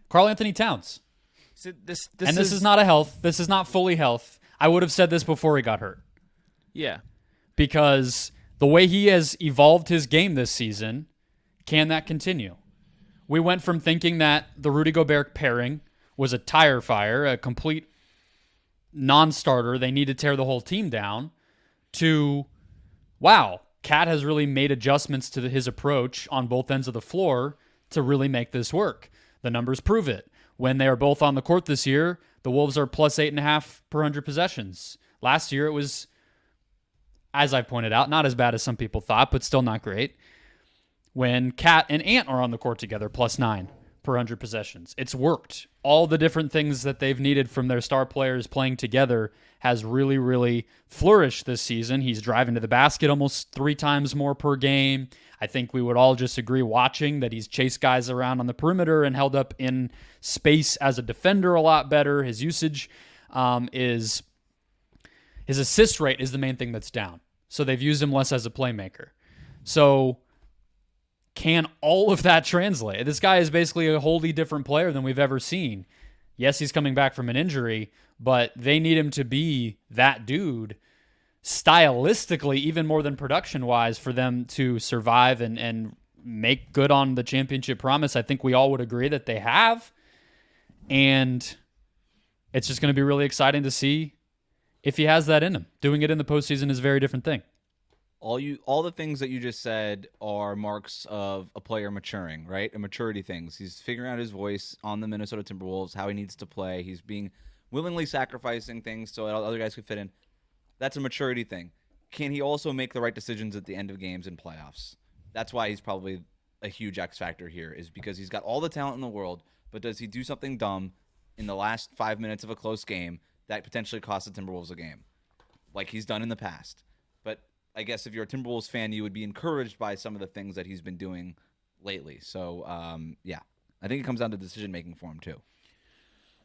Karl-Anthony Towns. So this is not a health. This is not fully health. I would have said this before he got hurt. Yeah. Because the way he has evolved his game this season, can that continue? We went from thinking that the Rudy Gobert pairing was a tire fire, a complete non-starter, they need to tear the whole team down, to, wow, Cat has really made adjustments to his approach on both ends of the floor to really make this work. The numbers prove it. When they are both on the court this year, the Wolves are plus 8.5 per 100 possessions. Last year it was, as I pointed out, not as bad as some people thought, but still not great. When Cat and Ant are on the court together, plus 9 per 100 possessions. It's worked. All the different things that they've needed from their star players playing together has really, really flourished this season. He's driving to the basket almost 3 times more per game. I think we would all just agree watching that he's chased guys around on the perimeter and held up in space as a defender a lot better. His usage his assist rate is the main thing that's down. So they've used him less as a playmaker. So can all of that translate? This guy is basically a wholly different player than we've ever seen. Yes, he's coming back from an injury, but they need him to be that dude stylistically, even more than production-wise, for them to survive and make good on the championship promise. I think we all would agree that they have. And it's just going to be really exciting to see if he has that in him. Doing it in the postseason is a very different thing. All the things that you just said are marks of a player maturing, right? A maturity things. He's figuring out his voice on the Minnesota Timberwolves, how he needs to play. He's being willingly sacrificing things so other guys could fit in. That's a maturity thing. Can he also make the right decisions at the end of games and playoffs? That's why he's probably a huge X factor here, is because he's got all the talent in the world, but does he do something dumb in the last 5 minutes of a close game that potentially costs the Timberwolves a game, like he's done in the past? But I guess if you're a Timberwolves fan, you would be encouraged by some of the things that he's been doing lately. So, yeah, I think it comes down to decision-making for him, too.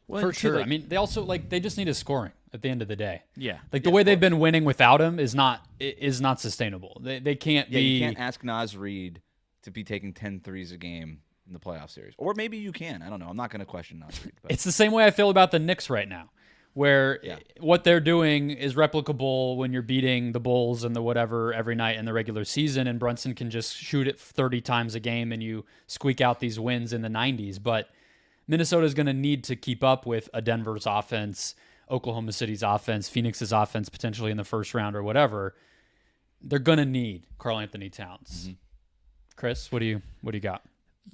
Well, for sure. I mean, they also, they just need his scoring at the end of the day. Yeah. The way they've been winning without him is not sustainable. They can't be. You can't ask Naz Reid to be taking 10 threes a game in the playoff series. Or maybe you can. I don't know. I'm not going to question Naz Reid. It's the same way I feel about the Knicks right now, where what they're doing is replicable when you're beating the Bulls and the whatever every night in the regular season, and Brunson can just shoot it 30 times a game and you squeak out these wins in the 90s. But Minnesota's going to need to keep up with a Denver's offense, Oklahoma City's offense, Phoenix's offense potentially in the first round or whatever. They're going to need Karl-Anthony Towns. Mm-hmm. Chris, what do you got?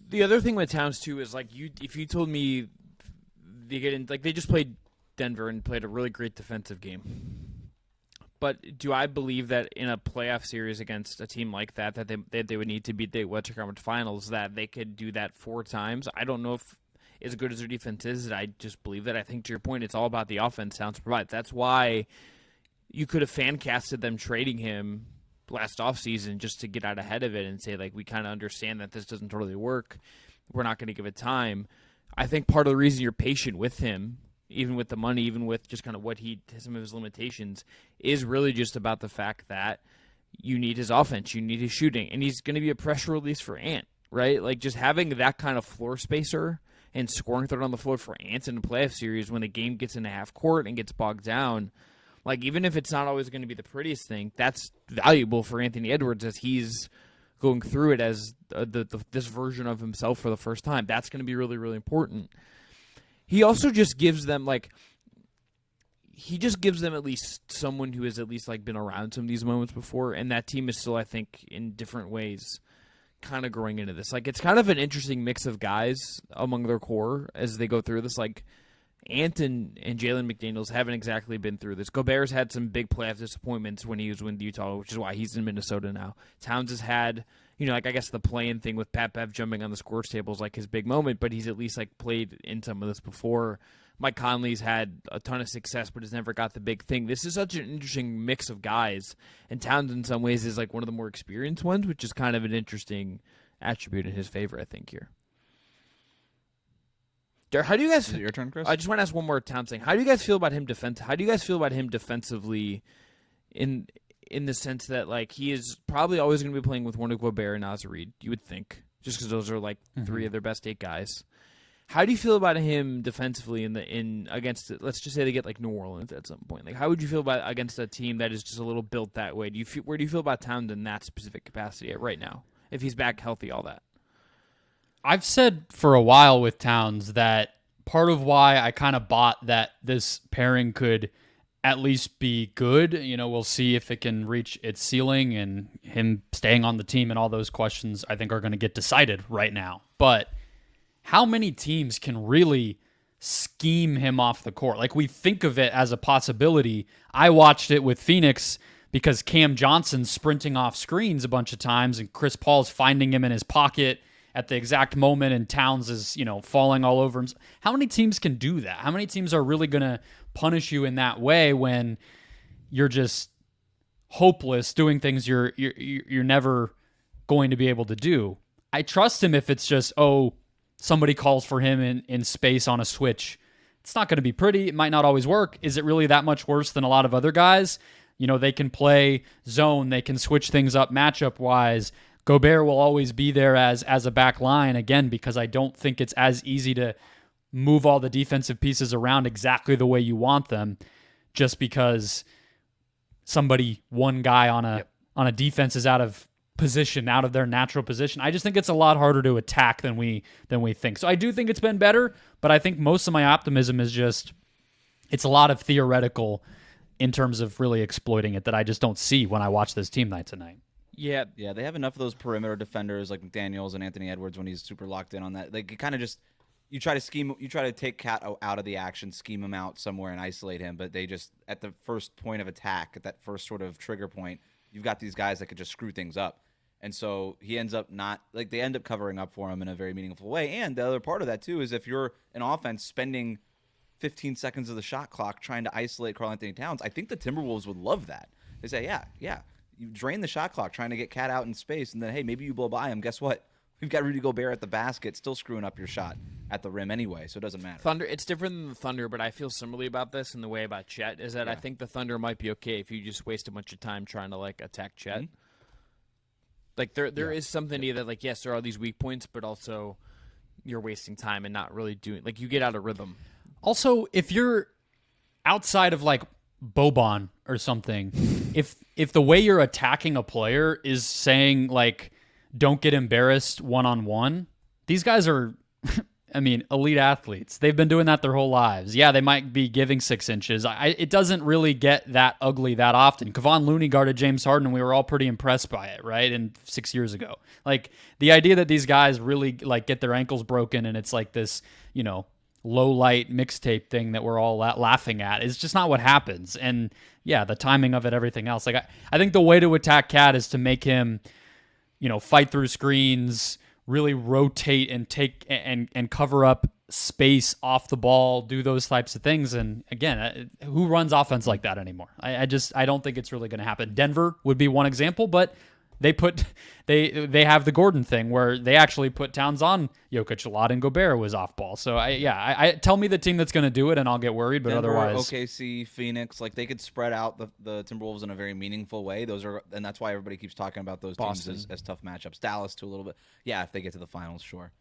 The other thing with Towns too is if you told me they just played Denver and played a really great defensive game. But do I believe that in a playoff series against a team like that they would need to beat the Western Conference Finals, that they could do that 4 times? I don't know if as good as their defense is, I just believe that. I think, to your point, it's all about the offense Towns provides. That's why you could have fan-casted them trading him last offseason just to get out ahead of it and say, we kind of understand that this doesn't totally work. We're not going to give it time. I think part of the reason you're patient with him, even with the money, even with just kind of some of his limitations, is really just about the fact that you need his offense, you need his shooting, and he's going to be a pressure release for Ant, right? Just having that kind of floor spacer and scoring threat on the floor for Ant in a playoff series when the game gets into half court and gets bogged down, even if it's not always going to be the prettiest thing, that's valuable for Anthony Edwards as he's going through it as this version of himself for the first time. That's going to be really, really important. He also just gives them at least someone who has at least been around some of these moments before, and that team is still, I think, in different ways kind of growing into this. It's kind of an interesting mix of guys among their core as they go through this. Ant and Jalen McDaniels haven't exactly been through this. Gobert's had some big playoff disappointments when he was with Utah, which is why he's in Minnesota now. Towns has had, I guess the play-in thing with Pat Bev jumping on the scores table is his big moment, but he's at least played in some of this before. Mike Conley's had a ton of success, but has never got the big thing. This is such an interesting mix of guys, and Towns in some ways is one of the more experienced ones, which is kind of an interesting attribute in his favor, I think, here. How do you guys? Is it your turn, Chris? I just want to ask one more Towns thing. How do you guys feel about him How do you guys feel about him defensively, in the sense that he is probably always going to be playing with one of Gobert and Naz Reid? You would think, just because those are 3 of their best 8 guys. How do you feel about him defensively against? Let's just say they get like New Orleans at some point. Like, how would you feel about against a team that is just a little built that way? Where do you feel about Towns in that specific capacity right now? If he's back healthy, all that. I've said for a while with Towns that part of why I kind of bought that this pairing could at least be good. We'll see if it can reach its ceiling, and him staying on the team and all those questions I think are going to get decided right now. But how many teams can really scheme him off the court? Like, we think of it as a possibility. I watched it with Phoenix because Cam Johnson's sprinting off screens a bunch of times, and Chris Paul's finding him in his pocket at the exact moment, and Towns is, falling all over him. How many teams can do that? How many teams are really going to punish you in that way when you're just hopeless doing things you're never going to be able to do? I trust him if it's just, somebody calls for him in space on a switch. It's not going to be pretty. It might not always work. Is it really that much worse than a lot of other guys? They can play zone. They can switch things up matchup-wise. Gobert will always be there as a back line, again, because I don't think it's as easy to move all the defensive pieces around exactly the way you want them just because one guy on a defense is out of position, out of their natural position. I just think it's a lot harder to attack than we think. So I do think it's been better, but I think most of my optimism is just it's a lot of theoretical in terms of really exploiting it that I just don't see when I watch this team night to night. Yeah, they have enough of those perimeter defenders like McDaniels and Anthony Edwards when he's super locked in on that. Like, you kind of just you try to take Cat out of the action, scheme him out somewhere and isolate him, but they just at the first point of attack, at that first sort of trigger point, you've got these guys that could just screw things up. And so he ends up they end up covering up for him in a very meaningful way. And the other part of that too is if you're an offense spending 15 seconds of the shot clock trying to isolate Karl-Anthony Towns, I think the Timberwolves would love that. They say, yeah. You drain the shot clock trying to get Cat out in space, and then, hey, maybe you blow by him. Guess what? We've got Rudy Gobert at the basket, still screwing up your shot at the rim anyway, so it doesn't matter. Thunder, it's different than the Thunder, but I feel similarly about this in the way about Chet, is that I think the Thunder might be okay if you just waste a bunch of time trying to, attack Chet. Mm-hmm. Like, there is something to that, yes, there are these weak points, but also you're wasting time and not really doing, you get out of rhythm. Also, if you're outside of, Boban or something, if the way you're attacking a player is saying don't get embarrassed one-on-one, these guys are elite athletes. They've been doing that their whole lives. Yeah, they might be giving 6 inches. It doesn't really get that ugly that often. Kevon Looney guarded James Harden, and we were all pretty impressed by it, right? And 6 years ago, the idea that these guys really get their ankles broken and it's this, low light mixtape thing that we're all laughing at is just not what happens. And yeah, the timing of it, everything else. I think the way to attack Cat is to make him, fight through screens, really rotate and take and cover up space off the ball, do those types of things. And again, who runs offense like that anymore? I don't think it's really going to happen. Denver would be one example, but they have the Gordon thing where they actually put Towns on Jokic a lot and Gobert was off ball. So I tell me the team that's going to do it and I'll get worried, but Denver, otherwise OKC, Phoenix, they could spread out the Timberwolves in a very meaningful way. And that's why everybody keeps talking about those Boston teams as tough matchups. Dallas too a little bit. Yeah, if they get to the finals, sure.